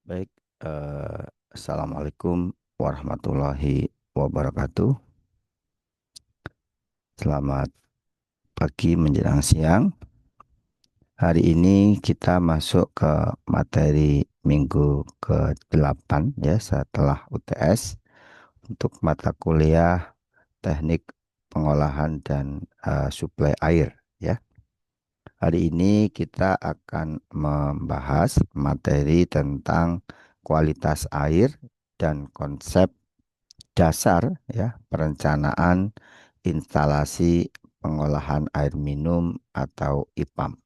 Baik, eh, Assalamualaikum warahmatullahi wabarakatuh. Selamat pagi menjelang siang. Hari ini kita masuk ke materi minggu ke-8 ya setelah UTS untuk mata kuliah teknik pengolahan dan suplai air ya. Hari ini kita akan membahas materi tentang kualitas air dan konsep dasar ya perencanaan instalasi pengolahan air minum atau IPAM.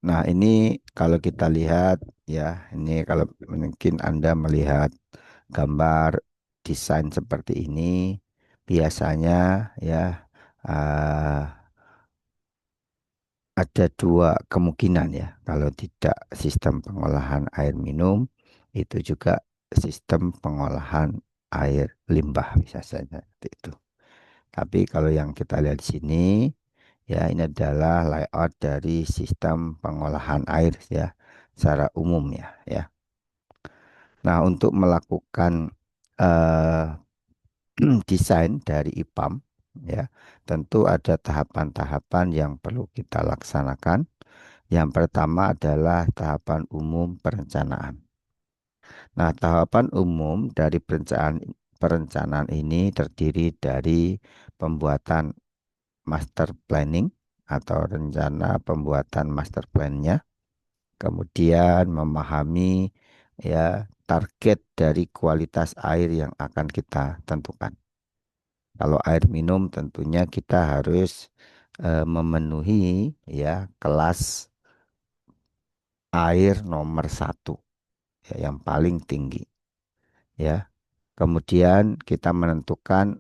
Nah, ini kalau kita lihat ya, ini kalau mungkin Anda melihat gambar desain seperti ini, biasanya ya eh, ada dua kemungkinan ya. Kalau tidak sistem pengolahan air minum, itu juga sistem pengolahan air limbah bisa saja seperti itu. Tapi kalau yang kita lihat di sini, ya ini adalah layout dari sistem pengolahan air ya, secara umum ya. Ya. Nah, untuk melakukan eh, desain dari IPAM, ya, tentu ada tahapan-tahapan yang perlu kita laksanakan. Yang pertama adalah tahapan umum perencanaan. Nah, tahapan umum dari perencanaan ini terdiri dari pembuatan master planning atau rencana pembuatan master plan-nya, kemudian memahami ya target dari kualitas air yang akan kita tentukan. Kalau air minum tentunya kita harus memenuhi ya kelas air nomor satu ya, yang paling tinggi ya. Kemudian kita menentukan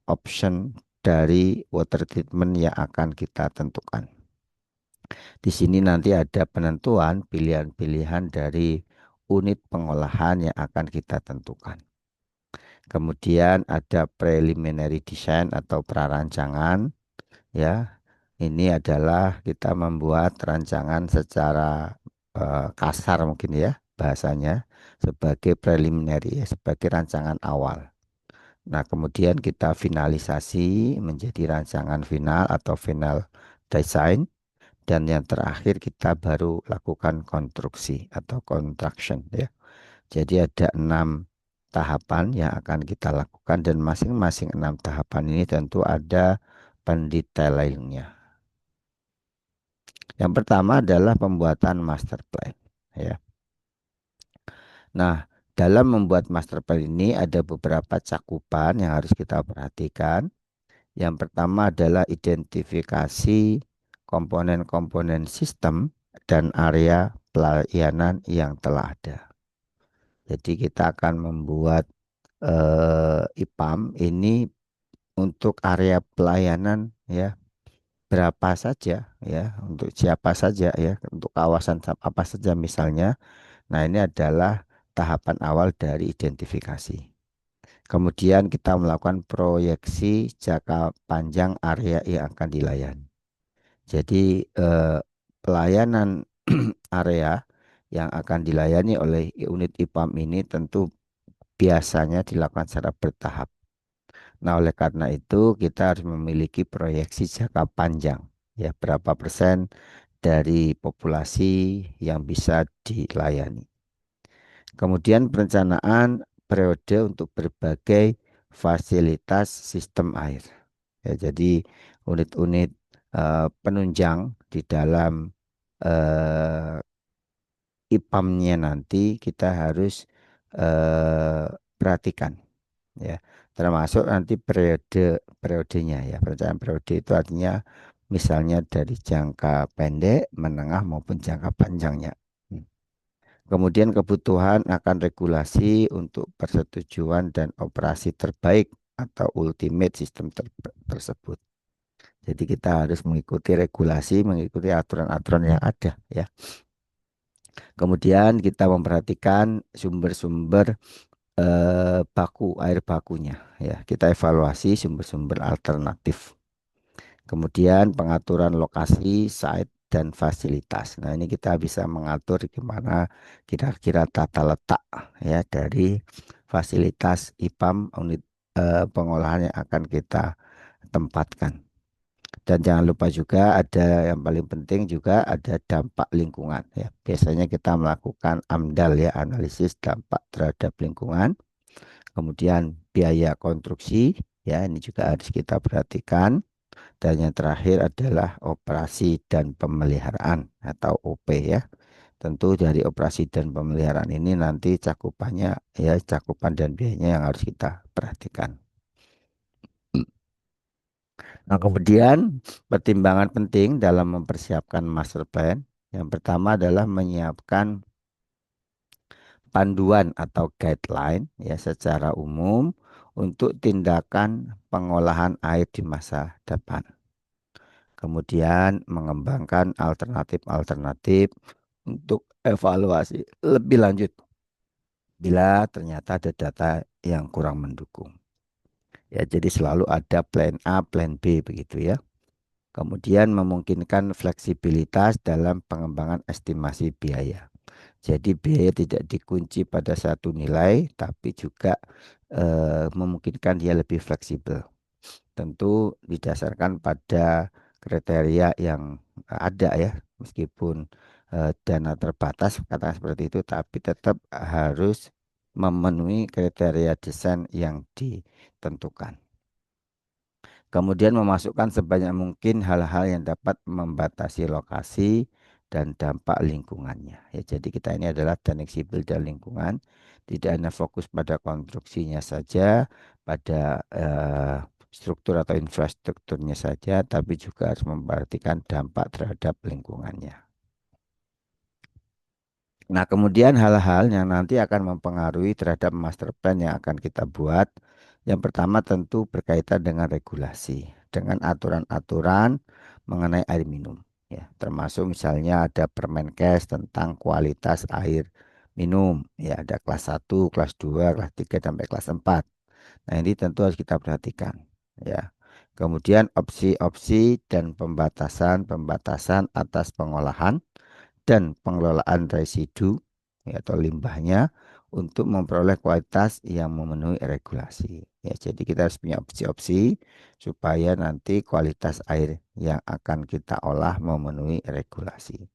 option dari water treatment yang akan kita tentukan. Di sini nanti ada penentuan pilihan-pilihan dari unit pengolahan yang akan kita tentukan. Kemudian ada preliminary design atau prarancangan ya. Ini adalah kita membuat rancangan secara kasar mungkin ya bahasanya sebagai preliminary ya, sebagai rancangan awal. Nah, kemudian kita finalisasi menjadi rancangan final atau final design. Dan yang terakhir kita baru lakukan konstruksi atau construction ya. Jadi ada 6 tahapan yang akan kita lakukan dan masing-masing 6 tahapan ini tentu ada pendetailingnya. Yang pertama adalah pembuatan master plan ya. Nah, dalam membuat master plan ini ada beberapa cakupan yang harus kita perhatikan. Yang pertama adalah identifikasi komponen-komponen sistem dan area pelayanan yang telah ada. Jadi kita akan membuat IPAM ini untuk area pelayanan ya berapa saja ya untuk siapa saja ya untuk kawasan apa saja misalnya. Nah, ini adalah tahapan awal dari identifikasi. Kemudian kita melakukan proyeksi jangka panjang area yang akan dilayani. Jadi pelayanan area yang akan dilayani oleh unit IPAM ini tentu biasanya dilakukan secara bertahap. Nah, oleh karena itu kita harus memiliki proyeksi jangka panjang. Ya, berapa persen dari populasi yang bisa dilayani. Kemudian perencanaan periode untuk berbagai fasilitas sistem air. Ya, jadi unit-unit penunjang di dalam IPAM-nya nanti kita harus perhatikan ya. Termasuk nanti periodenya ya. Perencanaan periode itu artinya misalnya dari jangka pendek, menengah maupun jangka panjangnya. Hmm. Kemudian kebutuhan akan regulasi untuk persetujuan dan operasi terbaik atau ultimate sistem tersebut. Jadi kita harus mengikuti regulasi, mengikuti aturan-aturan yang ada ya. Kemudian kita memperhatikan sumber-sumber air bakunya ya. Kita evaluasi sumber-sumber alternatif. Kemudian pengaturan lokasi site dan fasilitas. Nah, ini kita bisa mengatur gimana kira-kira tata letak ya dari fasilitas IPAM unit pengolahan yang akan kita tempatkan. Dan jangan lupa juga ada yang paling penting juga ada dampak lingkungan ya. Biasanya kita melakukan AMDAL ya, analisis dampak terhadap lingkungan. Kemudian biaya konstruksi ya, ini juga harus kita perhatikan. Dan yang terakhir adalah operasi dan pemeliharaan atau OP ya. Tentu dari operasi dan pemeliharaan ini nanti cakupannya ya, cakupan dan biayanya yang harus kita perhatikan. Nah, kemudian pertimbangan penting dalam mempersiapkan master plan. Yang pertama adalah menyiapkan panduan atau guideline ya secara umum untuk tindakan pengolahan air di masa depan. Kemudian mengembangkan alternatif-alternatif untuk evaluasi lebih lanjut bila ternyata ada data yang kurang mendukung. Ya, jadi selalu ada plan A, plan B begitu ya. Kemudian memungkinkan fleksibilitas dalam pengembangan estimasi biaya. Jadi biaya tidak dikunci pada satu nilai, tapi juga memungkinkan dia lebih fleksibel. Tentu didasarkan pada kriteria yang ada ya, meskipun dana terbatas, katakan seperti itu, tapi tetap harus memenuhi kriteria desain yang ditentukan. Kemudian memasukkan sebanyak mungkin hal-hal yang dapat membatasi lokasi dan dampak lingkungannya. Ya, jadi kita ini adalah teknik sipil dan lingkungan, tidak hanya fokus pada konstruksinya saja, pada struktur atau infrastrukturnya saja, tapi juga harus memperhatikan dampak terhadap lingkungannya. Nah, kemudian hal-hal yang nanti akan mempengaruhi terhadap master plan yang akan kita buat. Yang pertama tentu berkaitan dengan regulasi, dengan aturan-aturan mengenai air minum. Ya, termasuk misalnya ada Permenkes tentang kualitas air minum. Ya, ada kelas 1, kelas 2, kelas 3 sampai kelas 4. Nah, ini tentu harus kita perhatikan. Ya. Kemudian opsi-opsi dan pembatasan-pembatasan atas pengolahan dan pengelolaan residu ya, atau limbahnya untuk memperoleh kualitas yang memenuhi regulasi. Ya, jadi kita harus punya opsi-opsi supaya nanti kualitas air yang akan kita olah memenuhi regulasi.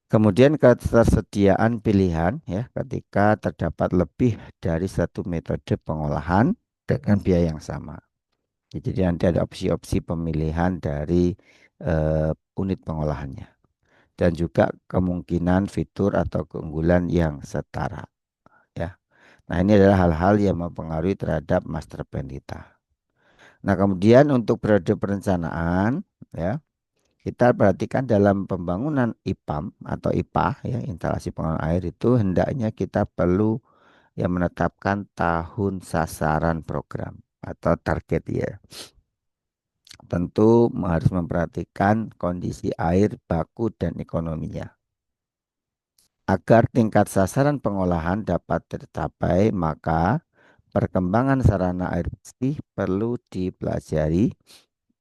Kemudian ketersediaan pilihan ya ketika terdapat lebih dari satu metode pengolahan dengan biaya yang sama. Ya, jadi nanti ada opsi-opsi pemilihan dari unit pengolahannya dan juga kemungkinan fitur atau keunggulan yang setara ya. Nah, ini adalah hal-hal yang mempengaruhi terhadap master plan kita. Nah, kemudian untuk periode perencanaan ya, kita perhatikan dalam pembangunan IPAM atau IPA ya, instalasi pengelolaan air itu hendaknya kita perlu yang menetapkan tahun sasaran program atau target ya. Tentu harus memperhatikan kondisi air baku dan ekonominya. Agar tingkat sasaran pengolahan dapat tercapai, maka perkembangan sarana air bersih perlu dipelajari,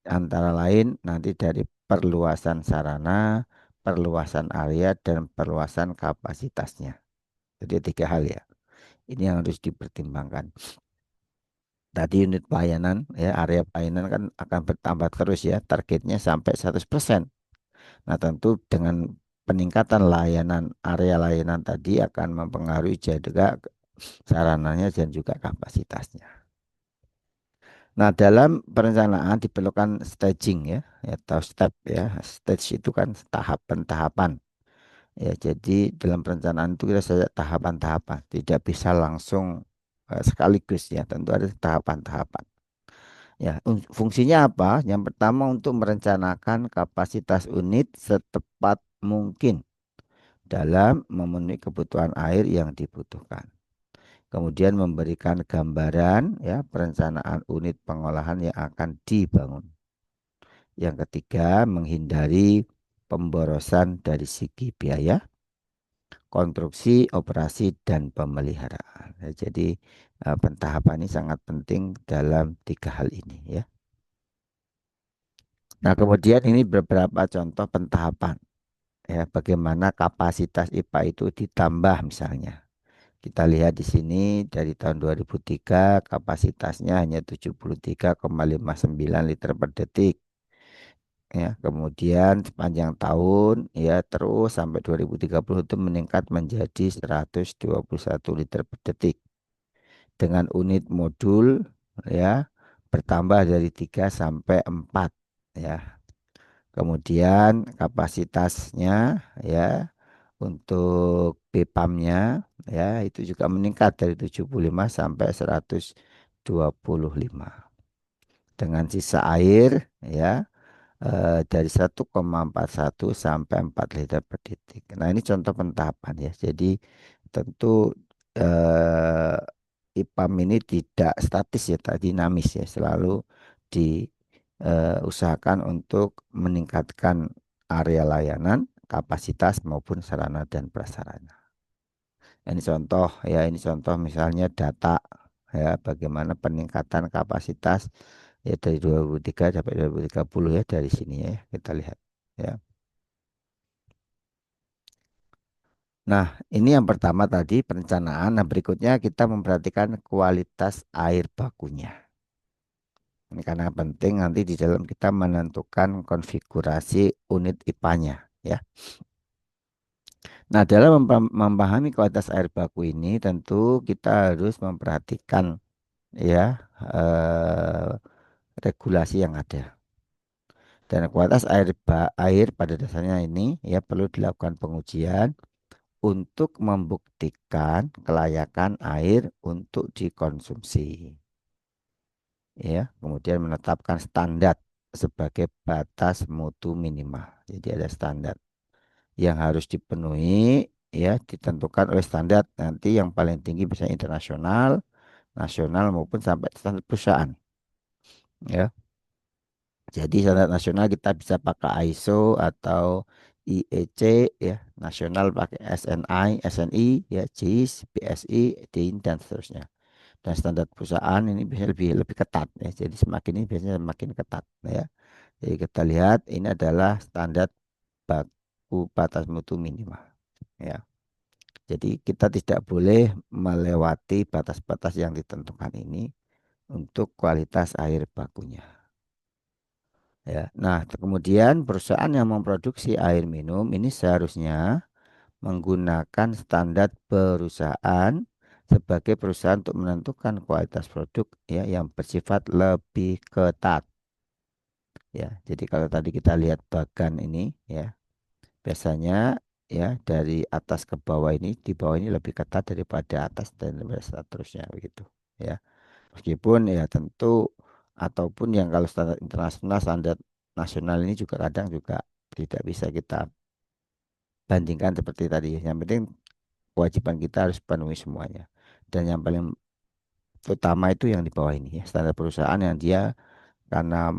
antara lain nanti dari perluasan sarana, perluasan area, dan perluasan kapasitasnya. Jadi tiga hal ya. Ini yang harus dipertimbangkan. Tadi unit pelayanan, ya area pelayanan kan akan bertambah terus ya, targetnya sampai 100%. Nah, tentu dengan peningkatan layanan area layanan tadi akan mempengaruhi juga sarananya dan juga kapasitasnya. Nah, dalam perencanaan diperlukan staging ya, atau step ya. Stage itu kan tahapan-tahapan. Ya, jadi dalam perencanaan itu kita saja tahapan-tahapan, tidak bisa langsung sekaligus ya, tentu ada tahapan-tahapan. Ya, fungsinya apa? Yang pertama untuk merencanakan kapasitas unit setepat mungkin dalam memenuhi kebutuhan air yang dibutuhkan. Kemudian memberikan gambaran ya perencanaan unit pengolahan yang akan dibangun. Yang ketiga, menghindari pemborosan dari segi biaya, konstruksi, operasi, dan pemeliharaan. Ya, jadi pentahapan ini sangat penting dalam tiga hal ini ya. Nah, kemudian ini beberapa contoh pentahapan ya, bagaimana kapasitas IPA itu ditambah misalnya. Kita lihat di sini dari tahun 2003 kapasitasnya hanya 73,59 liter per detik. Ya, kemudian sepanjang tahun ya terus sampai 2030 itu meningkat menjadi 121 liter per detik dengan unit modul ya bertambah dari 3 sampai 4 ya. Kemudian kapasitasnya ya untuk PPAM-nya ya itu juga meningkat dari 75 sampai 125 dengan sisa air ya dari 1,41 sampai 4 liter per detik. Nah, ini contoh pentahapan ya. Jadi tentu eh, IPAM ini tidak statis ya, tak dinamis ya, selalu diusahakan untuk meningkatkan area layanan, kapasitas maupun sarana dan prasarana. Ini contoh ya, ini contoh misalnya data ya, bagaimana peningkatan kapasitas ya dari 2003 sampai 2030 ya dari sini ya kita lihat ya. Nah, ini yang pertama tadi perencanaan. Nah, berikutnya kita memperhatikan kualitas air bakunya. Ini karena penting nanti di dalam kita menentukan konfigurasi unit IPA-nya ya. Nah, dalam memahami kualitas air baku ini tentu kita harus memperhatikan ya regulasi yang ada. Dan kualitas air pada dasarnya ini ya perlu dilakukan pengujian untuk membuktikan kelayakan air untuk dikonsumsi. Ya, kemudian menetapkan standar sebagai batas mutu minimal. Jadi ada standar yang harus dipenuhi ya ditentukan oleh standar nanti yang paling tinggi bisa internasional, nasional maupun sampai standar perusahaan. Ya. Jadi standar nasional kita bisa pakai ISO atau IEC ya, nasional pakai SNI, SNI ya, JIS, PSI, DIN dan seterusnya. Dan standar perusahaan ini bisa lebih lebih ketat ya. Jadi semakin ini biasanya semakin ketat ya. Jadi kita lihat ini adalah standar baku batas mutu minimal ya. Jadi kita tidak boleh melewati batas-batas yang ditentukan ini untuk kualitas air bakunya. Ya. Nah, kemudian perusahaan yang memproduksi air minum ini seharusnya menggunakan standar perusahaan sebagai perusahaan untuk menentukan kualitas produk ya yang bersifat lebih ketat. Ya, jadi kalau tadi kita lihat bagan ini ya, biasanya ya dari atas ke bawah ini di bawah ini lebih ketat daripada atas dan seterusnya begitu. Ya. Meskipun ya tentu ataupun yang kalau standar internasional, standar nasional ini juga kadang juga tidak bisa kita bandingkan seperti tadi. Yang penting kewajiban kita harus penuhi semuanya. Dan yang paling utama itu yang di bawah ini ya, standar perusahaan yang dia karena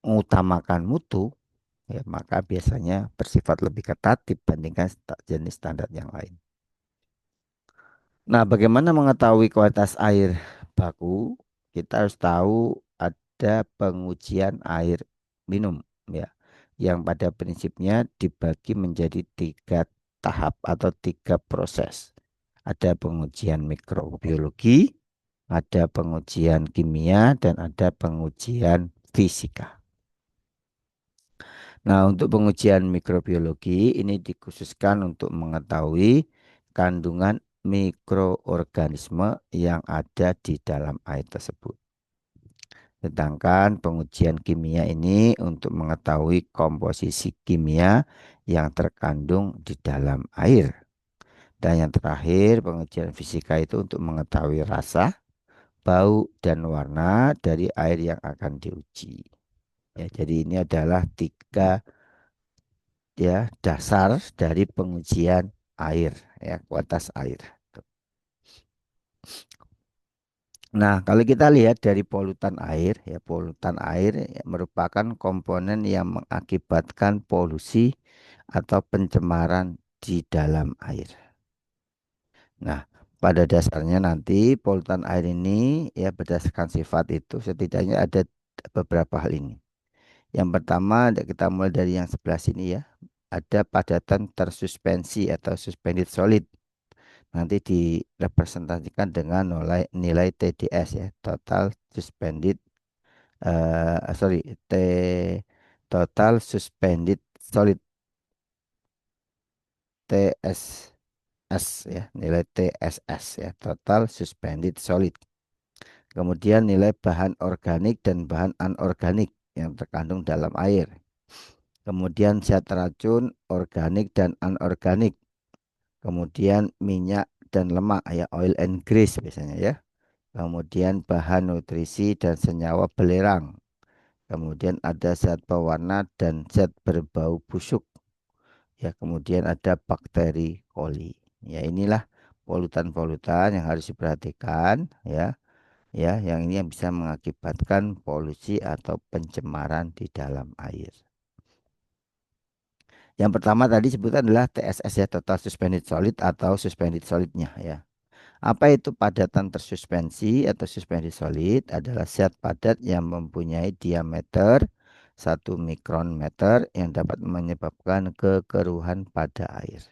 mengutamakan mutu ya, maka biasanya bersifat lebih ketat dibandingkan jenis standar yang lain. Nah, bagaimana mengetahui kualitas air baku? Kita harus tahu ada pengujian air minum ya, yang pada prinsipnya dibagi menjadi 3 tahap atau 3 proses. Ada pengujian mikrobiologi, ada pengujian kimia, dan ada pengujian fisika. Nah, untuk pengujian mikrobiologi ini dikhususkan untuk mengetahui kandungan mikroorganisme yang ada di dalam air tersebut. Sedangkan pengujian kimia ini untuk mengetahui komposisi kimia yang terkandung di dalam air. Dan yang terakhir, pengujian fisika itu untuk mengetahui rasa, bau, dan warna dari air yang akan diuji. Ya, jadi ini adalah 3 ya dasar dari pengujian air ya kualitas air. Nah, kalau kita lihat dari polutan air ya polutan air ya, merupakan komponen yang mengakibatkan polusi atau pencemaran di dalam air. Nah, pada dasarnya nanti polutan air ini ya berdasarkan sifat itu setidaknya ada beberapa hal ini. Yang pertama, kita mulai dari yang sebelah sini ya. Ada padatan tersuspensi atau suspended solid. Nanti direpresentasikan dengan nilai TDS ya, total suspended sorry, total suspended solid TSS ya, nilai TSS ya, total suspended solid. Kemudian nilai bahan organik dan bahan anorganik yang terkandung dalam air. Kemudian zat racun organik dan anorganik. Kemudian minyak dan lemak ya, oil and grease biasanya ya. Kemudian bahan nutrisi dan senyawa belerang. Kemudian ada zat pewarna dan zat berbau busuk. Ya, kemudian ada bakteri koli. Ya, inilah polutan-polutan yang harus diperhatikan ya. Ya, yang ini yang bisa mengakibatkan polusi atau pencemaran di dalam air. Yang pertama tadi sebutan adalah TSS ya, total suspended solid atau suspended solidnya ya. Apa itu padatan tersuspensi atau suspended solid? Adalah zat padat yang mempunyai diameter 1 mikrometer yang dapat menyebabkan kekeruhan pada air.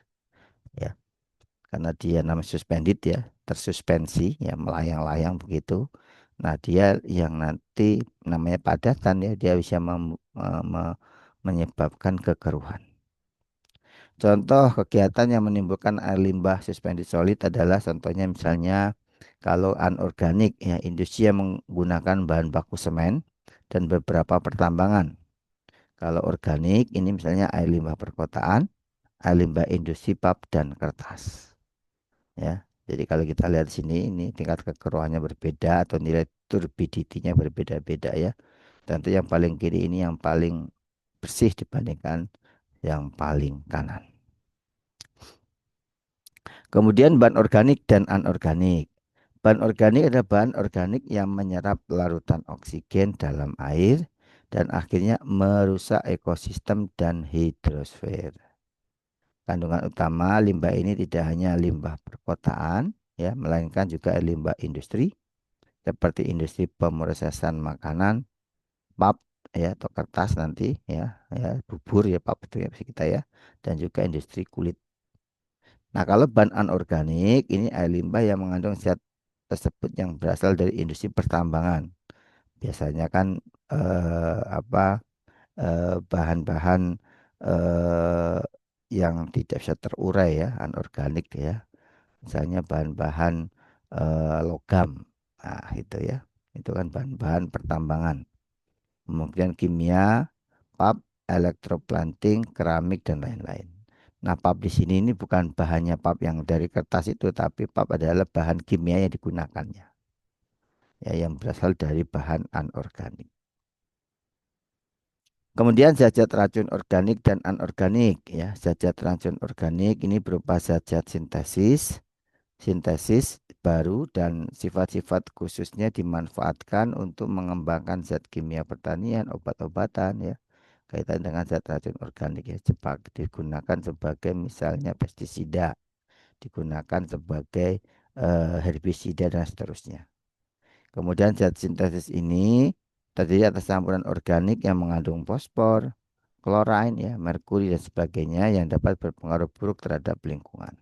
Ya, karena dia namanya suspended ya, tersuspensi ya, melayang-layang begitu. Nah, dia yang nanti namanya padatan ya, dia bisa menyebabkan kekeruhan. Contoh kegiatan yang menimbulkan air limbah suspended solid adalah contohnya misalnya kalau anorganik ya, industri yang menggunakan bahan baku semen dan beberapa pertambangan. Kalau organik ini misalnya air limbah perkotaan, air limbah industri pulp dan kertas. Ya. Jadi kalau kita lihat sini ini tingkat kekeruhannya berbeda atau nilai turbidity-nya berbeda-beda ya. Tentu yang paling kiri ini yang paling bersih dibandingkan yang paling kanan. Kemudian bahan organik dan anorganik. Bahan organik adalah bahan organik yang menyerap larutan oksigen dalam air dan akhirnya merusak ekosistem dan hidrosfer. Kandungan utama limbah ini tidak hanya limbah perkotaan, ya, melainkan juga limbah industri seperti industri pemrosesan makanan, pulp ya atau kertas nanti ya bubur ya pulp itu ya kita ya, dan juga industri kulit. Nah, kalau bahan anorganik ini air limbah yang mengandung zat tersebut yang berasal dari industri pertambangan. Biasanya kan apa bahan-bahan eh, yang tidak bisa terurai ya, anorganik ya. Misalnya bahan-bahan logam. Nah, itu ya. Itu kan bahan-bahan pertambangan. Kemudian kimia, pulp, elektroplanting, keramik dan lain-lain. Nah, pulp di sini ini bukan bahannya pulp yang dari kertas itu, tapi pulp adalah bahan kimia yang digunakannya, ya, yang berasal dari bahan anorganik. Kemudian zat-zat racun organik dan anorganik, ya, zat-zat racun organik ini berupa zat-zat sintesis baru dan sifat-sifat khususnya dimanfaatkan untuk mengembangkan zat kimia pertanian, obat-obatan, ya, kaitan dengan zat racun organik ya, cepat digunakan sebagai misalnya pestisida, digunakan sebagai herbisida dan seterusnya. Kemudian zat sintesis ini terdiri atas campuran organik yang mengandung fosfor, klorin ya, merkuri dan sebagainya yang dapat berpengaruh buruk terhadap lingkungan.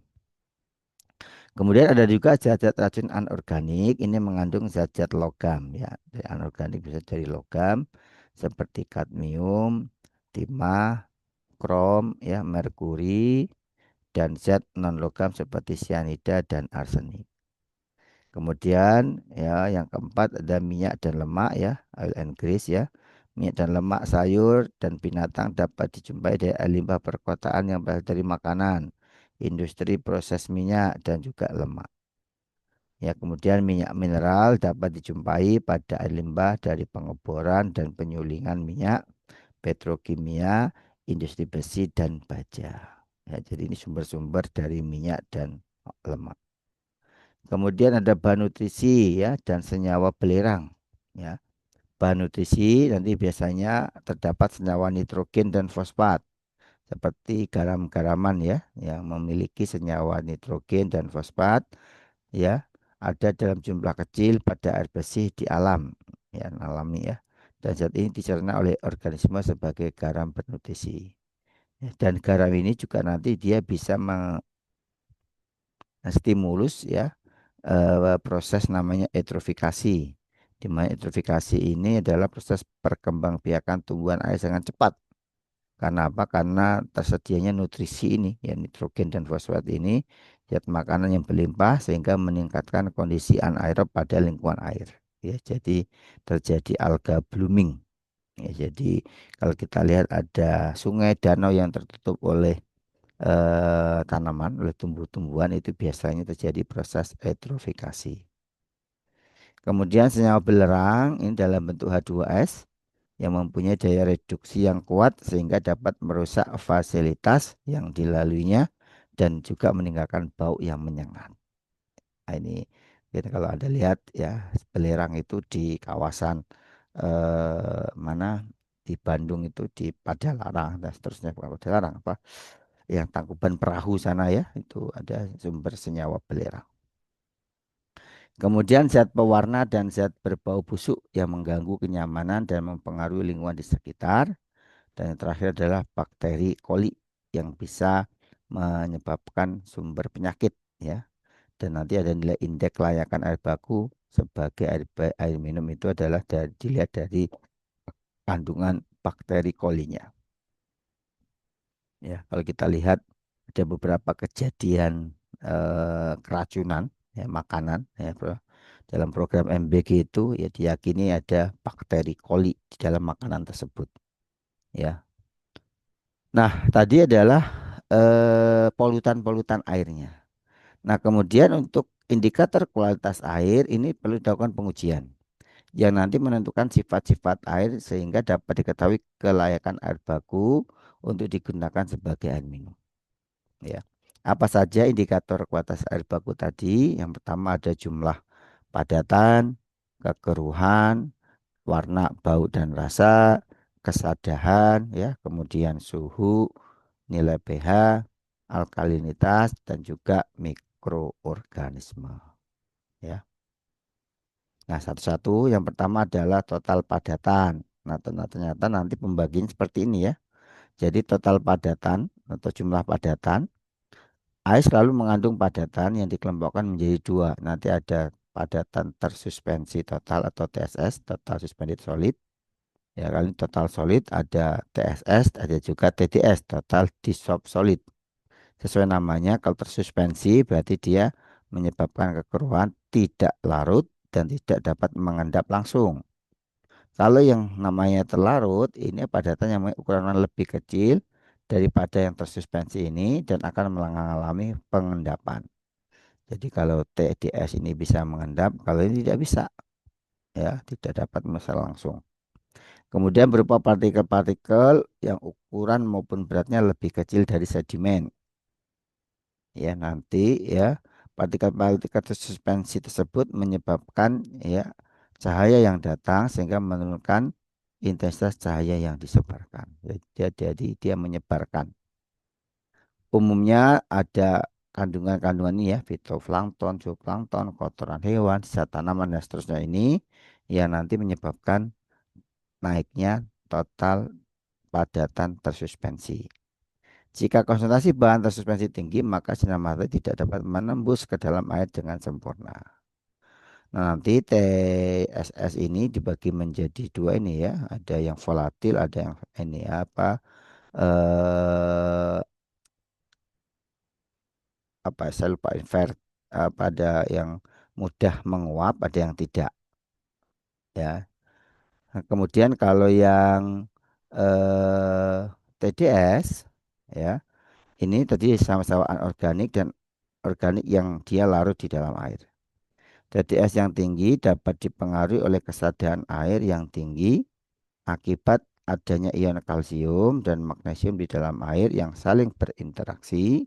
Kemudian ada juga zat-zat racun anorganik ini mengandung zat-zat logam ya. Dari anorganik bisa dari logam seperti kadmium, timah, krom, ya, merkuri, dan zat non logam seperti cyanida dan arsenik. Kemudian ya yang keempat ada minyak dan lemak ya, oil and grease ya. Minyak dan lemak sayur dan binatang dapat dijumpai dari limbah perkotaan yang berasal dari makanan, industri proses minyak dan juga lemak. Ya, kemudian minyak mineral dapat dijumpai pada air limbah dari pengeboran dan penyulingan minyak, petrokimia, industri besi dan baja. Ya, jadi ini sumber-sumber dari minyak dan lemak. Kemudian ada bahan nutrisi ya dan senyawa belerang. Ya, bahan nutrisi nanti biasanya terdapat senyawa nitrogen dan fosfat seperti garam-garaman ya yang memiliki senyawa nitrogen dan fosfat ya ada dalam jumlah kecil pada air bersih di alam ya alami ya. dan zat ini dicerna oleh organisme sebagai garam bernutrisi. Ya, dan garam ini juga nanti dia bisa menstimulus ya proses namanya eutrofikasi. Di mana eutrofikasi ini adalah proses perkembangbiakan tumbuhan air sangat cepat. Karena apa? Karena tersedianya nutrisi ini, ya nitrogen dan fosfat ini, zat makanan yang berlimpah sehingga meningkatkan kondisi anaerob pada lingkungan air. Ya, jadi terjadi alga blooming. Ya, jadi kalau kita lihat ada sungai, danau yang tertutup oleh tanaman, oleh tumbuh-tumbuhan itu biasanya terjadi proses eutrofikasi. Kemudian senyawa belerang ini dalam bentuk H2S yang mempunyai daya reduksi yang kuat sehingga dapat merusak fasilitas yang dilaluinya dan juga meninggalkan bau yang menyengat. Nah, ini kita kalau Anda lihat ya belerang itu di kawasan mana di Bandung itu di Padalarang dan seterusnya, bukan Padalarang apa yang Tangkuban Perahu sana ya itu ada sumber senyawa belerang. Kemudian zat pewarna dan zat berbau busuk yang mengganggu kenyamanan dan mempengaruhi lingkungan di sekitar. Dan yang terakhir adalah bakteri koli yang bisa menyebabkan sumber penyakit ya. Dan nanti ada nilai indeks kelayakan air baku sebagai air minum itu adalah dilihat dari kandungan bakteri kolinya. Ya, kalau kita lihat ada beberapa kejadian keracunan ya makanan ya bro. Dalam program MBG itu ya diyakini ada bakteri koli di dalam makanan tersebut ya. Nah, tadi adalah polutan-polutan airnya. Nah, kemudian untuk indikator kualitas air ini perlu dilakukan pengujian yang nanti menentukan sifat-sifat air sehingga dapat diketahui kelayakan air baku untuk digunakan sebagai air minum. Ya. Apa saja indikator kualitas air baku tadi? Yang pertama ada jumlah padatan, kekeruhan, warna, bau dan rasa, kesadahan, ya, kemudian suhu, nilai pH, alkalinitas, dan juga mikroorganisme. Ya. Nah, satu-satu yang pertama adalah total padatan. Nah, ternyata nanti pembagian seperti ini ya. Jadi total padatan atau jumlah padatan, air selalu mengandung padatan yang dikelompokkan menjadi dua. Nanti ada padatan tersuspensi total atau TSS, total suspended solid. Ya, kali total solid ada TSS, ada juga TDS, total dissolved solid. Sesuai namanya, kalau tersuspensi berarti dia menyebabkan kekeruhan tidak larut dan tidak dapat mengendap langsung. Kalau yang namanya terlarut, ini padatan yang ukuran lebih kecil daripada yang tersuspensi ini dan akan mengalami pengendapan. Jadi kalau TDS ini bisa mengendap, kalau ini tidak bisa, ya tidak dapat mesal langsung. Kemudian berupa partikel-partikel yang ukuran maupun beratnya lebih kecil dari sedimen. Ya, nanti ya partikel-partikel suspensi tersebut menyebabkan ya cahaya yang datang sehingga menurunkan intensitas cahaya yang disebarkan. Jadi dia menyebarkan. Umumnya ada kandungan-kandungan ini ya, fitoplankton, zooplankton, kotoran hewan, sisa tanaman dan seterusnya ini yang nanti menyebabkan naiknya total padatan tersuspensi. Jika konsentrasi bahan tersuspensi tinggi, maka sinar matahari tidak dapat menembus ke dalam air dengan sempurna. Nah, nanti TSS ini dibagi menjadi dua ini ya, ada yang volatil, ada yang ini eh apa saya lupa invert pada yang mudah menguap, ada yang tidak ya. Nah, kemudian kalau yang eh TDS ya, ini tadi sama-sama anorganik dan organik yang dia larut di dalam air. TDS yang tinggi dapat dipengaruhi oleh kesadaran air yang tinggi akibat adanya ion kalsium dan magnesium di dalam air yang saling berinteraksi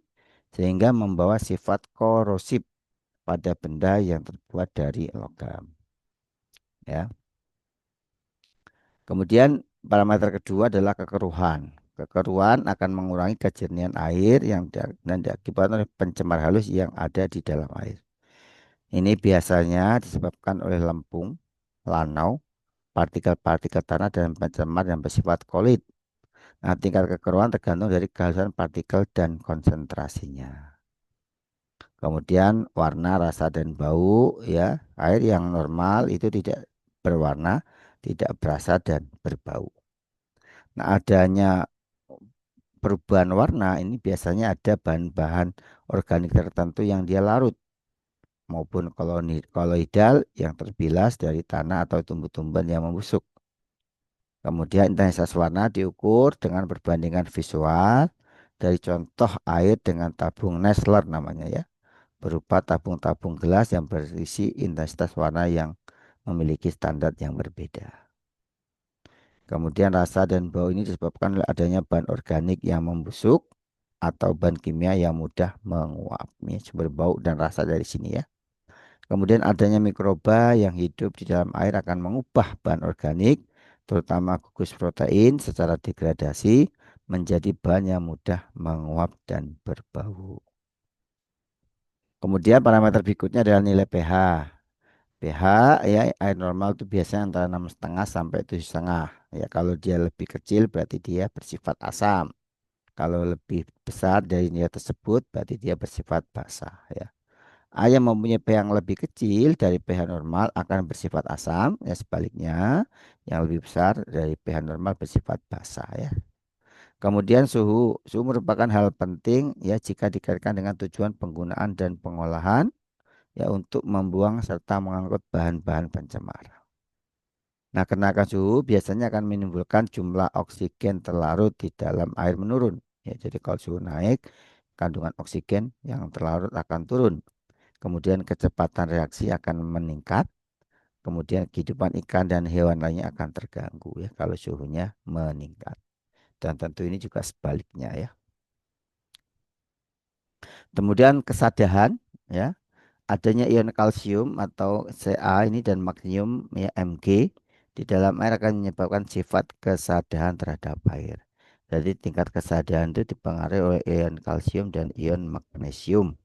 sehingga membawa sifat korosif pada benda yang terbuat dari logam. Ya. Kemudian parameter kedua adalah kekeruhan. Kekeruhan akan mengurangi kejernihan air dan diakibatkan oleh pencemar halus yang ada di dalam air. Ini biasanya disebabkan oleh lempung, lanau, partikel-partikel tanah dan pencemar yang bersifat kolit. Nah, tingkat kekeruan tergantung dari kehalusan partikel dan konsentrasinya. Kemudian warna, rasa, dan bau, ya, air yang normal itu tidak berwarna, tidak berasa, dan berbau. Nah, adanya perubahan warna ini biasanya ada bahan-bahan organik tertentu yang dia larut maupun koloidal yang terbilas dari tanah atau tumbuh-tumbuhan yang membusuk. Kemudian intensitas warna diukur dengan perbandingan visual dari contoh air dengan tabung Nessler namanya ya, berupa tabung-tabung gelas yang berisi intensitas warna yang memiliki standar yang berbeda. Kemudian rasa dan bau ini disebabkan oleh adanya bahan organik yang membusuk atau bahan kimia yang mudah menguap. Ini sumber bau dan rasa dari sini ya. Kemudian adanya mikroba yang hidup di dalam air akan mengubah bahan organik, terutama gugus protein secara degradasi menjadi bahan yang mudah menguap dan berbau. Kemudian parameter berikutnya adalah nilai pH. pH ya air normal itu biasanya antara 6,5 sampai 7,5. Ya, kalau dia lebih kecil berarti dia bersifat asam. Kalau lebih besar dari nilai tersebut berarti dia bersifat basa ya. Air yang mempunyai pH yang lebih kecil dari pH normal akan bersifat asam, ya sebaliknya yang lebih besar dari pH normal bersifat basa ya. Kemudian suhu merupakan hal penting ya jika dikaitkan dengan tujuan penggunaan dan pengolahan ya untuk membuang serta mengangkut bahan-bahan pencemar. Nah, kenaikan suhu biasanya akan menimbulkan jumlah oksigen terlarut di dalam air menurun. Ya, jadi kalau suhu naik, kandungan oksigen yang terlarut akan turun. Kemudian kecepatan reaksi akan meningkat. Kemudian kehidupan ikan dan hewan lainnya akan terganggu ya kalau suhunya meningkat. Dan tentu ini juga sebaliknya ya. Kemudian kesadahan ya, adanya ion kalsium atau Ca ini dan magnesium ya Mg di dalam air akan menyebabkan sifat kesadahan terhadap air. Jadi tingkat kesadahan itu dipengaruhi oleh ion kalsium dan ion magnesium.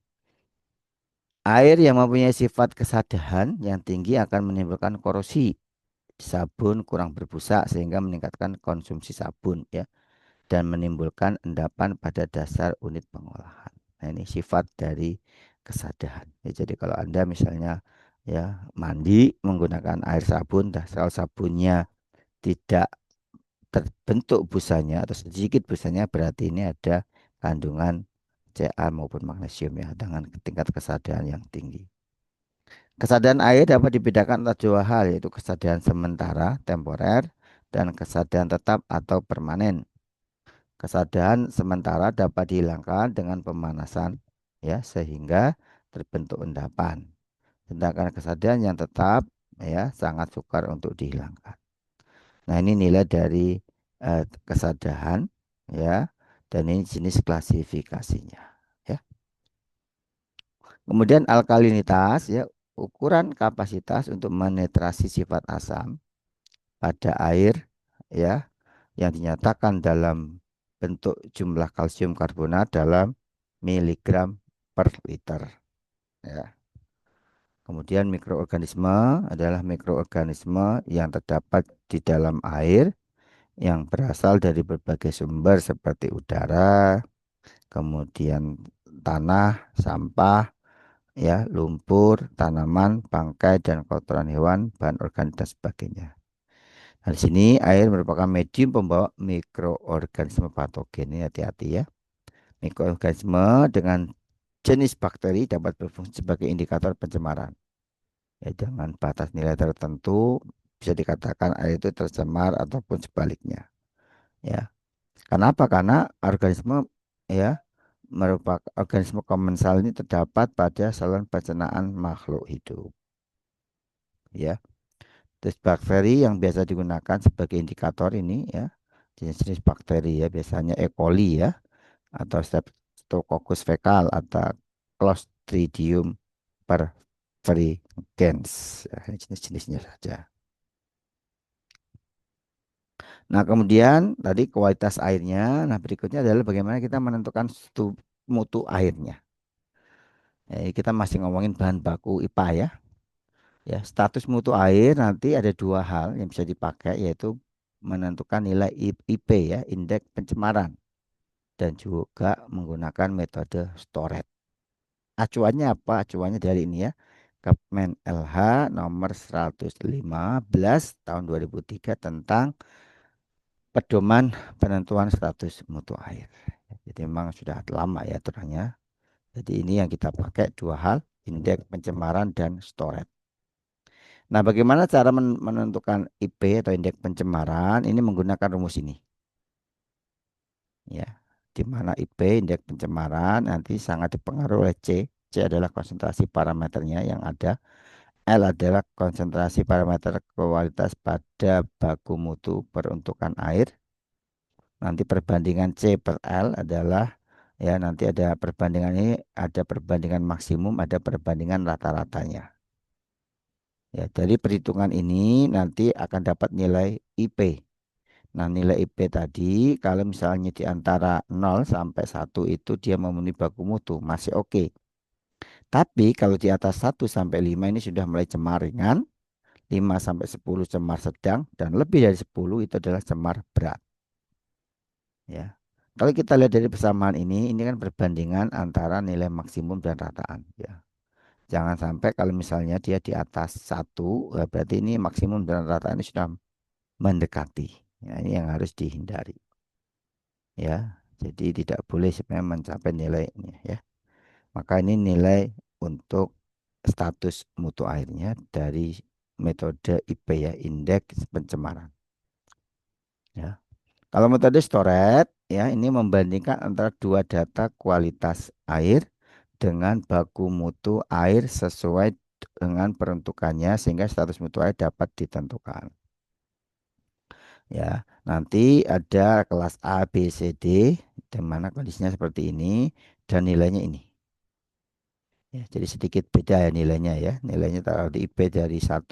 Air yang mempunyai sifat kesadahan yang tinggi akan menimbulkan korosi. Sabun kurang berbusa sehingga meningkatkan konsumsi sabun ya dan menimbulkan endapan pada dasar unit pengolahan. Nah, ini sifat dari kesadahan. Ya, jadi kalau Anda misalnya ya mandi menggunakan air sabun, kalau sabunnya tidak terbentuk busanya atau sedikit busanya berarti ini ada kandungan Ca maupun magnesium ya dengan tingkat kesadaran yang tinggi. Kesadaran air dapat dibedakan atas dua hal yaitu kesadaran sementara temporer dan kesadaran tetap atau permanen. Kesadaran sementara dapat dihilangkan dengan pemanasan ya sehingga terbentuk endapan. Sedangkan kesadaran yang tetap ya sangat sukar untuk dihilangkan. Nah, ini nilai dari kesadaran ya dan ini jenis klasifikasinya ya. Kemudian alkalinitas ya ukuran kapasitas untuk menetrasi sifat asam pada air ya yang dinyatakan dalam bentuk jumlah kalsium karbonat dalam miligram per liter ya. Kemudian mikroorganisme adalah mikroorganisme yang terdapat di dalam air yang berasal dari berbagai sumber seperti udara, kemudian tanah, sampah, ya, lumpur, tanaman, bangkai dan kotoran hewan, bahan organik dan sebagainya. Nah, di sini air merupakan medium pembawa mikroorganisme patogen. Ini hati-hati ya. Mikroorganisme dengan jenis bakteri dapat berfungsi sebagai indikator pencemaran. Ya, dengan batas nilai tertentu bisa dikatakan air itu tercemar ataupun sebaliknya. Ya, kenapa? Karena organisme ya merupakan organisme komensal ini terdapat pada saluran pencernaan makhluk hidup. Ya, terus bakteri yang biasa digunakan sebagai indikator ini ya jenis-jenis bakteri ya biasanya E. coli ya atau Streptococcus fecal atau Clostridium perfringens. Ya, ini jenis-jenisnya saja. Nah, kemudian tadi kualitas airnya. Nah, berikutnya adalah bagaimana kita menentukan mutu airnya. Kita masih ngomongin bahan baku IPA ya. Ya, status mutu air nanti ada dua hal yang bisa dipakai yaitu menentukan nilai IP ya, indeks pencemaran dan juga menggunakan metode storage. Acuannya apa? Acuannya dari ini ya. Kepmen LH nomor 115 tahun 2003 tentang pedoman penentuan status mutu air. Jadi memang sudah lama ya aturannya. Jadi ini yang kita pakai dua hal, indeks pencemaran dan storage. Nah, bagaimana cara menentukan IP atau indeks pencemaran? Ini menggunakan rumus ini, ya. Di mana IP indeks pencemaran nanti sangat dipengaruhi oleh C. C adalah konsentrasi parameternya yang ada. L adalah konsentrasi parameter kualitas pada baku mutu peruntukan air. Nanti perbandingan C per L adalah ya nanti ada perbandingan ini, ada perbandingan maksimum, ada perbandingan rata-ratanya. Ya, dari perhitungan ini nanti akan dapat nilai IP. Nah, nilai IP tadi kalau misalnya di antara 0 sampai 1 itu dia memenuhi baku mutu, masih oke. Tapi kalau di atas 1 sampai 5 ini sudah mulai cemar ringan, 5 sampai 10 cemar sedang, dan lebih dari 10 itu adalah cemar berat. Ya. Kalau kita lihat dari persamaan ini kan perbandingan antara nilai maksimum dan rataan. Ya. Jangan sampai kalau misalnya dia di atas 1, berarti ini maksimum dan rataan ini sudah mendekati. Ya, ini yang harus dihindari. Ya, jadi tidak boleh sebenarnya mencapai nilai ini ya. Maka ini nilai untuk status mutu airnya dari metode IP ya, indeks pencemaran. Ya. Kalau metode storage ya ini membandingkan antara dua data kualitas air dengan baku mutu air sesuai dengan peruntukannya sehingga status mutu air dapat ditentukan. Ya, nanti ada kelas A, B, C, D, di mana kondisinya seperti ini dan nilainya ini. Ya, jadi sedikit beda ya nilainya ya. Nilainya taruh di IP dari 1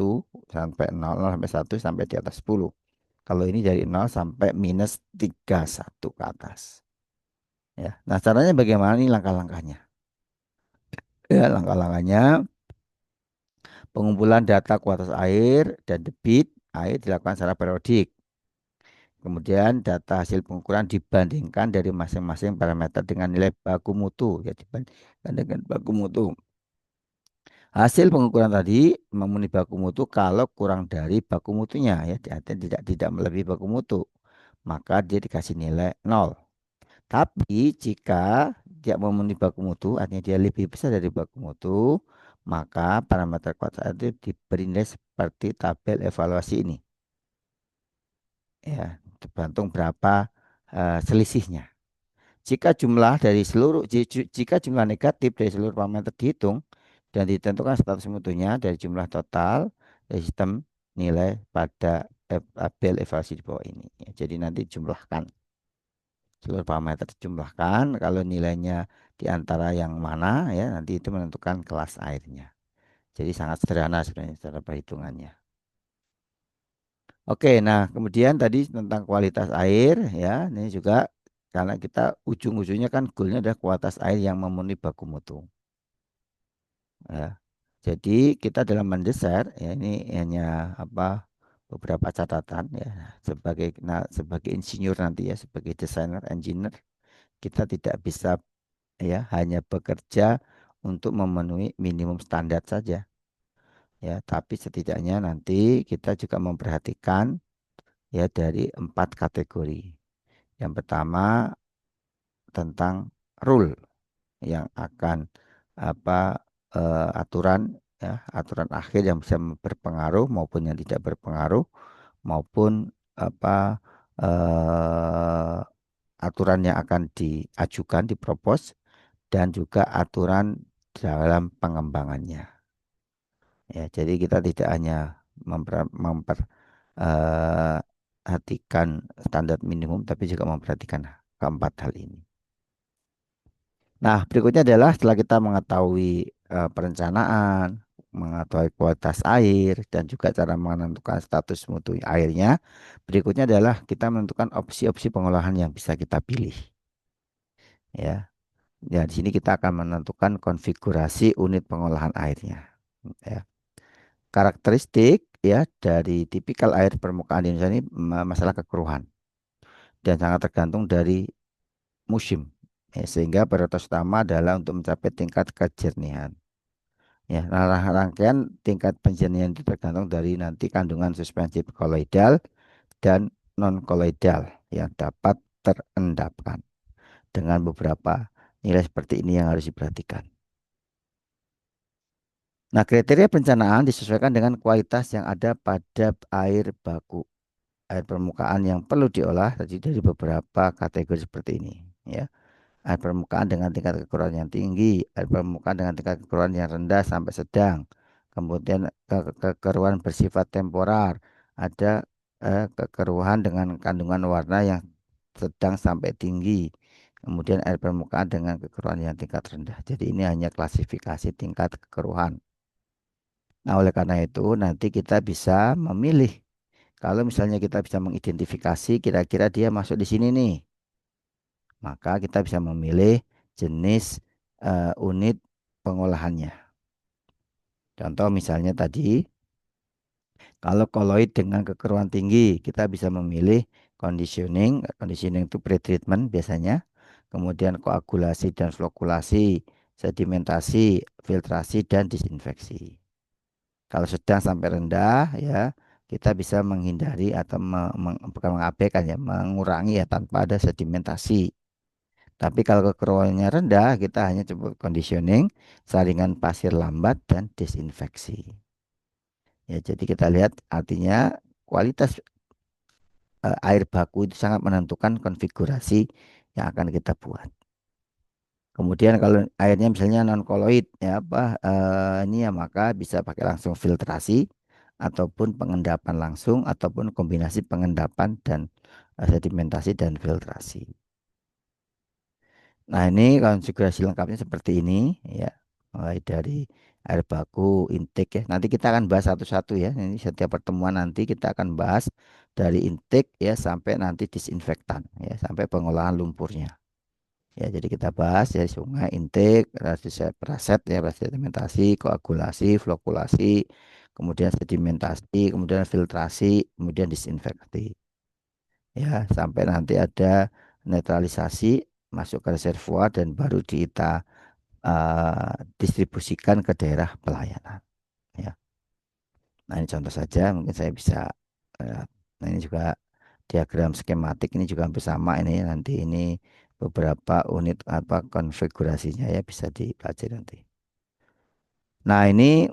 sampai 0, 0 sampai 1 sampai di atas 10. Kalau ini dari 0 sampai -31 ke atas. Ya. Nah, caranya bagaimana nih langkah-langkahnya? Ya, langkah-langkahnya pengumpulan data kualitas air dan debit air dilakukan secara periodik. Kemudian data hasil pengukuran dibandingkan dari masing-masing parameter dengan nilai baku mutu ya dibandingkan dengan baku mutu. Hasil pengukuran tadi memenuhi baku mutu kalau kurang dari baku mutunya ya artinya tidak melebihi baku mutu. Maka dia dikasih nilai 0. Tapi jika dia memenuhi baku mutu artinya dia lebih besar dari baku mutu, maka parameter kualitas itu diberi nilai seperti tabel evaluasi ini. Ya, tergantung berapa selisihnya. Jika jumlah negatif dari seluruh parameter dihitung dan ditentukan status mutunya dari jumlah total dari sistem nilai pada tabel evaluasi di bawah ini. Ya, jadi nanti jumlahkan seluruh parameter dijumlahkan kalau nilainya di antara yang mana ya nanti itu menentukan kelas airnya. Jadi sangat sederhana sebenarnya cara perhitungannya. Oke, nah kemudian tadi tentang kualitas air ya, ini juga karena kita ujung-ujungnya kan goalnya adalah kualitas air yang memenuhi baku mutu. Ya. Jadi kita dalam mendesain ya ini hanya apa beberapa catatan ya sebagai insinyur nanti ya sebagai desainer engineer kita tidak bisa ya hanya bekerja untuk memenuhi minimum standar saja ya, tapi setidaknya nanti kita juga memperhatikan ya dari 4 kategori. Yang pertama tentang rule yang akan apa aturan ya, aturan akhir yang bisa berpengaruh maupun yang tidak berpengaruh maupun apa aturan yang akan diajukan, dipropos dan juga aturan dalam pengembangannya. Ya, jadi kita tidak hanya memperhatikan standar minimum, tapi juga memperhatikan keempat hal ini. Nah, berikutnya adalah setelah kita mengetahui perencanaan, mengetahui kualitas air, dan juga cara menentukan status mutu airnya, berikutnya adalah kita menentukan opsi-opsi pengolahan yang bisa kita pilih. Ya, ya di sini kita akan menentukan konfigurasi unit pengolahan airnya. Ya. karakteristik ya dari tipikal air permukaan di Indonesia ini masalah kekeruhan dan sangat tergantung dari musim. Ya, sehingga prioritas utama adalah untuk mencapai tingkat kejernihan. Ya, nah, rangkaian tingkat penjernihan itu tergantung dari nanti kandungan suspensi koloidal dan non koloidal yang dapat terendapkan dengan beberapa nilai seperti ini yang harus diperhatikan. Nah, kriteria perencanaan disesuaikan dengan kualitas yang ada pada air baku, air permukaan yang perlu diolah tadi dari beberapa kategori seperti ini, ya. Air permukaan dengan tingkat kekeruhan yang tinggi, air permukaan dengan tingkat kekeruhan yang rendah sampai sedang, kemudian kekeruhan bersifat temporer, ada kekeruhan dengan kandungan warna yang sedang sampai tinggi, kemudian air permukaan dengan kekeruhan yang tingkat rendah. Jadi ini hanya klasifikasi tingkat kekeruhan. Nah, oleh karena itu nanti kita bisa memilih. Kalau misalnya kita bisa mengidentifikasi kira-kira dia masuk di sini nih, maka kita bisa memilih jenis unit pengolahannya. Contoh misalnya tadi, kalau koloid dengan kekeruhan tinggi, kita bisa memilih conditioning. Conditioning itu pretreatment biasanya. Kemudian koagulasi dan flokulasi, sedimentasi, filtrasi, dan disinfeksi. Kalau sedang sampai rendah ya kita bisa menghindari atau bukan mengabaikan ya mengurangi ya tanpa ada sedimentasi. Tapi kalau kekeruannya rendah kita hanya coba conditioning, saringan pasir lambat dan disinfeksi. Ya jadi kita lihat artinya kualitas air baku itu sangat menentukan konfigurasi yang akan kita buat. Kemudian kalau airnya misalnya non koloid ya apa ini ya maka bisa pakai langsung filtrasi ataupun pengendapan langsung ataupun kombinasi pengendapan dan sedimentasi dan filtrasi. Nah, ini konfigurasi lengkapnya seperti ini ya. Mulai dari air baku, intake ya. Nanti kita akan bahas satu-satu ya. Ini setiap pertemuan nanti kita akan bahas dari intake ya sampai nanti disinfektan ya, sampai pengolahan lumpurnya. Ya, jadi kita bahas dari sungai intake, praset ya, sedimentasi, koagulasi, flokulasi, kemudian sedimentasi, kemudian filtrasi, kemudian disinfekti. Ya, sampai nanti ada netralisasi masuk ke reservoir dan baru kita distribusikan ke daerah pelayanan. Ya, nah ini contoh saja, mungkin saya bisa. eh, Nah ini juga diagram skematik ini juga hampir sama ini nanti ini beberapa unit apa konfigurasinya ya bisa dipelajari nanti. Nah ini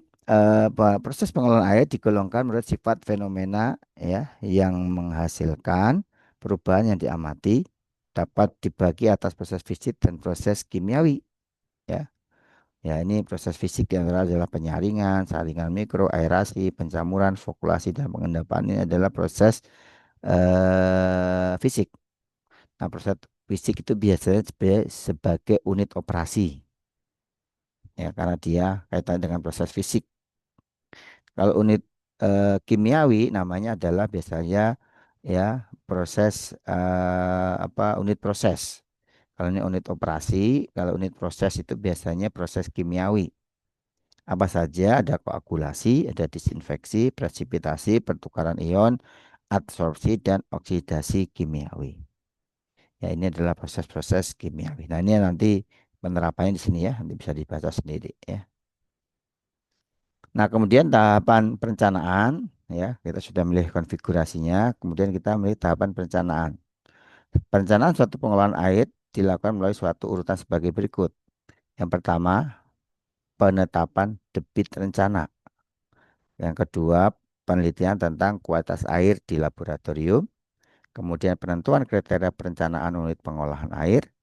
proses pengelolaan air digolongkan menurut sifat fenomena ya yang menghasilkan perubahan yang diamati dapat dibagi atas proses fisik dan proses kimiawi ya. Ya ini proses fisik yang adalah penyaringan, saringan mikro, aerasi, pencamuran, fokulasi dan pengendapan ini adalah proses fisik. Nah proses fisik itu biasanya sebagai unit operasi ya karena dia kaitan dengan proses fisik. Kalau unit kimiawi namanya adalah biasanya ya proses unit proses. Kalau ini unit operasi, kalau unit proses itu biasanya proses kimiawi. Apa saja ada koagulasi, ada disinfeksi, presipitasi, pertukaran ion, adsorpsi dan oksidasi kimiawi. Ya ini adalah proses-proses kimiawi. Nah ini nanti penerapannya di sini ya, nanti bisa dibaca sendiri ya. Nah, kemudian tahapan perencanaan, ya, kita sudah milih konfigurasinya, kemudian kita milih tahapan perencanaan. Perencanaan suatu pengelolaan air dilakukan melalui suatu urutan sebagai berikut. Yang pertama, penetapan debit rencana. Yang kedua, penelitian tentang kualitas air di laboratorium. Kemudian penentuan kriteria perencanaan unit pengolahan air,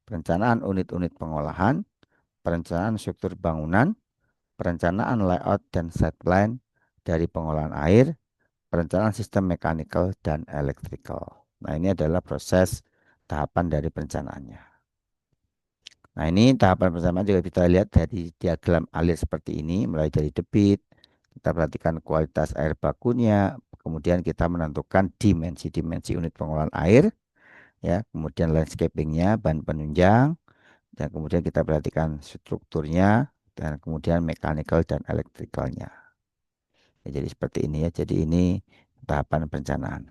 perencanaan unit-unit pengolahan, perencanaan struktur bangunan, perencanaan layout dan set plan dari pengolahan air, perencanaan sistem mechanical dan electrical. Nah, ini adalah proses tahapan dari perencanaannya. Nah, ini tahapan perencanaan juga kita lihat dari diagram alir seperti ini, mulai dari debit, kita perhatikan kualitas air bakunya, kemudian kita menentukan dimensi-dimensi unit pengolahan air, ya, kemudian landscapingnya, bahan penunjang, dan kemudian kita perhatikan strukturnya, dan kemudian mechanical dan electricalnya. Ya, jadi seperti ini ya. Jadi ini tahapan perencanaan.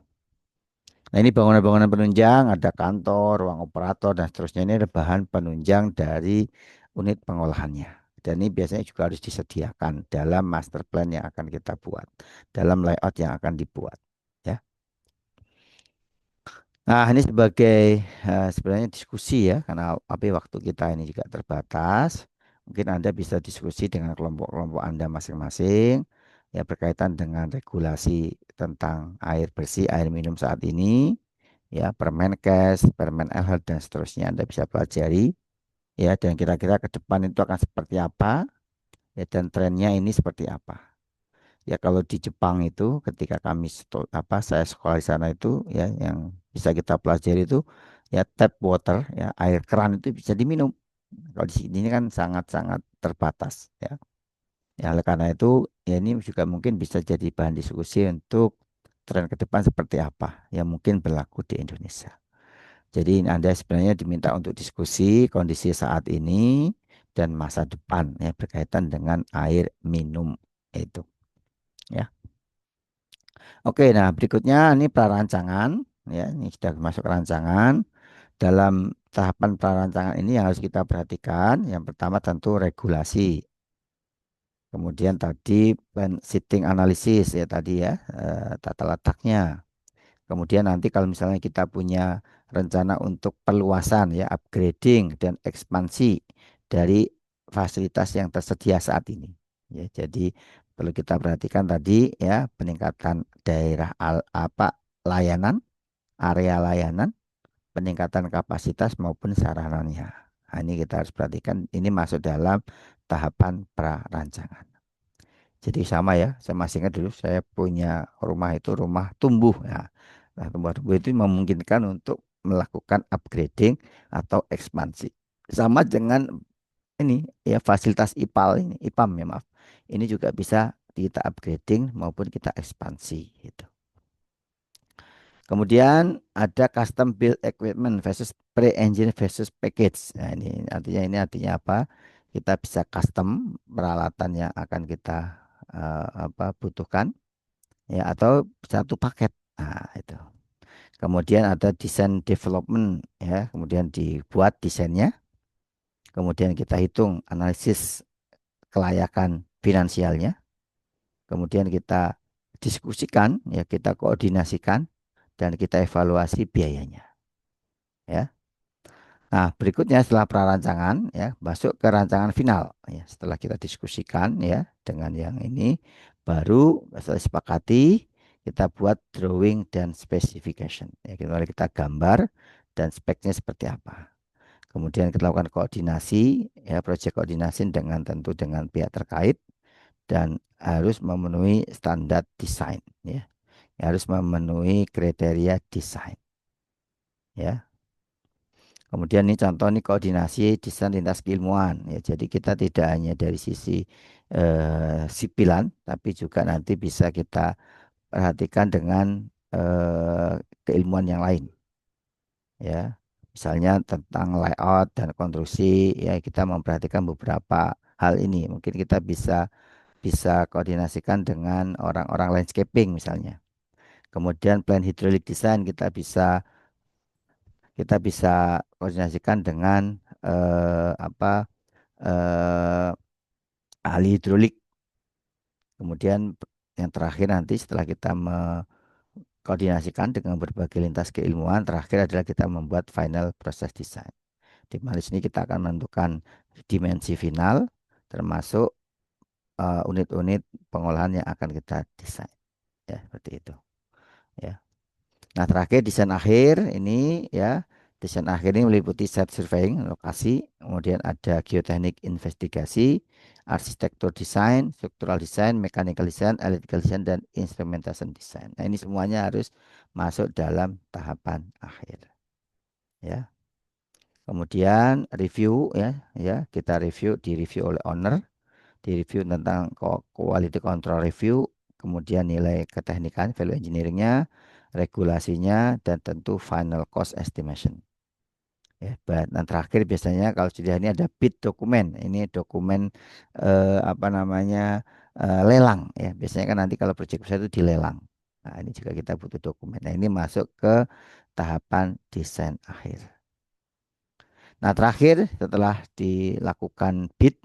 Nah, ini bangunan-bangunan penunjang, ada kantor, ruang operator, dan seterusnya. Ini ada bahan penunjang dari unit pengolahannya. Dan ini biasanya juga harus disediakan dalam master plan yang akan kita buat, dalam layout yang akan dibuat. Ya. Nah, ini sebagai sebenarnya diskusi ya, karena waktu kita ini juga terbatas. Mungkin Anda bisa diskusi dengan kelompok-kelompok Anda masing-masing ya berkaitan dengan regulasi tentang air bersih, air minum saat ini, ya Permenkes, Permen LH dan seterusnya Anda bisa pelajari ya dan kira-kira ke depan itu akan seperti apa ya dan trennya ini seperti apa. Ya kalau di Jepang itu ketika kami saya sekolah di sana itu ya yang bisa kita pelajari itu ya tap water ya air keran itu bisa diminum. Kalau di sini kan sangat-sangat terbatas ya. Ya oleh karena itu ya ini juga mungkin bisa jadi bahan diskusi untuk tren ke depan seperti apa yang mungkin berlaku di Indonesia. Jadi Anda sebenarnya diminta untuk diskusi kondisi saat ini dan masa depan ya berkaitan dengan air minum itu ya. Oke, nah berikutnya ini prarancangan ya, ini sudah masuk rancangan. Dalam tahapan prarancangan ini yang harus kita perhatikan, yang pertama tentu regulasi. Kemudian tadi plan sitting analisis ya tadi ya, tata letaknya. Kemudian nanti kalau misalnya kita punya rencana untuk perluasan ya, upgrading dan ekspansi dari fasilitas yang tersedia saat ini. Ya, jadi perlu kita perhatikan tadi ya peningkatan daerah layanan, area layanan, peningkatan kapasitas maupun sarananya. Nah, ini kita harus perhatikan ini masuk dalam tahapan prarancangan. Jadi sama ya, saya masih ingat dulu saya punya rumah itu rumah tumbuh. Ya. Nah, tumbuh-tumbuh itu memungkinkan untuk melakukan upgrading atau ekspansi. Sama dengan ini ya fasilitas IPAL ini, IPAM ya maaf. Ini juga bisa kita upgrading maupun kita ekspansi gitu. Kemudian ada custom build equipment versus pre-engine versus package. Nah, ini artinya apa? Kita bisa custom peralatan yang akan kita butuhkan ya atau satu paket. Nah, itu. Kemudian ada desain development ya, kemudian dibuat desainnya, kemudian kita hitung analisis kelayakan finansialnya, kemudian kita diskusikan ya, kita koordinasikan dan kita evaluasi biayanya ya. Nah, berikutnya setelah prarancangan ya, masuk ke rancangan final ya. Setelah kita diskusikan ya dengan yang ini baru setelah sepakati kita buat drawing dan specification ya. Kita gambar dan speknya seperti apa. Kemudian kita lakukan koordinasi ya, proyek koordinasi dengan tentu dengan pihak terkait dan harus memenuhi standar desain ya. Harus memenuhi kriteria desain ya. Kemudian ini contoh nih koordinasi desain lintas keilmuan ya. Jadi kita tidak hanya dari sisi sipilan, tapi juga nanti bisa kita perhatikan dengan keilmuan yang lain ya. Misalnya tentang layout dan konstruksi ya kita memperhatikan beberapa hal ini. Mungkin kita bisa bisa koordinasikan dengan orang-orang landscaping misalnya. Kemudian plan hydraulic design kita bisa koordinasikan dengan eh, ahli hidrolik. Kemudian yang terakhir nanti setelah kita mengkoordinasikan dengan berbagai lintas keilmuan, terakhir adalah kita membuat final process design. Di mana di sini kita akan menentukan dimensi final, termasuk unit-unit pengolahan yang akan kita desain. Ya, seperti itu. Ya. Nah, terakhir desain akhir ini ya. Desain akhir ini meliputi site surveying lokasi, kemudian ada geoteknik investigasi, arsitektur desain, struktural desain, mechanical design, electrical design, dan instrumentation design. Nah, ini semuanya harus masuk dalam tahapan akhir. Ya. Kemudian review ya, kita direview oleh owner, direview tentang quality control review, kemudian nilai keteknikan, value engineeringnya, regulasinya, dan tentu final cost estimation. ya. Dan terakhir biasanya kalau sudah ini ada bid dokumen. Ini dokumen apa namanya lelang ya. Biasanya kan nanti kalau proyek besar itu dilelang. Nah, ini juga kita butuh dokumen. Nah, ini masuk ke tahapan desain akhir. Nah, terakhir setelah dilakukan bid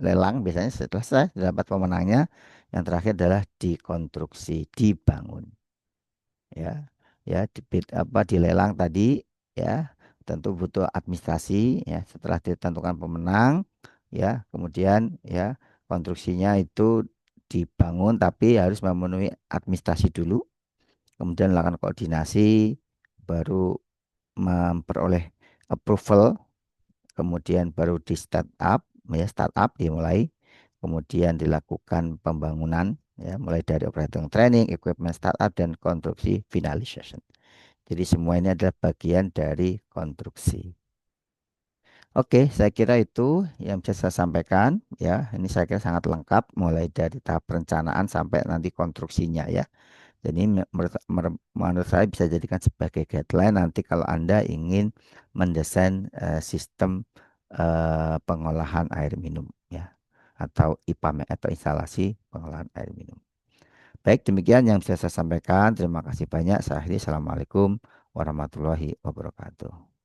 lelang biasanya setelah selesai dapat pemenangnya, yang terakhir adalah dikonstruksi, dibangun. Ya, ya di bid apa dilelang tadi ya tentu butuh administrasi ya setelah ditentukan pemenang ya kemudian ya konstruksinya itu dibangun tapi harus memenuhi administrasi dulu kemudian melakukan koordinasi baru memperoleh approval kemudian baru di startup dimulai kemudian dilakukan pembangunan ya mulai dari operating training equipment startup dan konstruksi finalization. Jadi semua ini adalah bagian dari konstruksi. Oke, saya kira itu yang bisa saya sampaikan ya. Ini saya kira sangat lengkap mulai dari tahap perencanaan sampai nanti konstruksinya ya. Jadi menurut saya bisa jadikan sebagai guideline nanti kalau Anda ingin mendesain sistem pengolahan air minum ya atau IPAM atau instalasi pengolahan air minum. Baik, demikian yang bisa saya sampaikan. Terima kasih banyak. Saya akhiri. Assalamualaikum warahmatullahi wabarakatuh.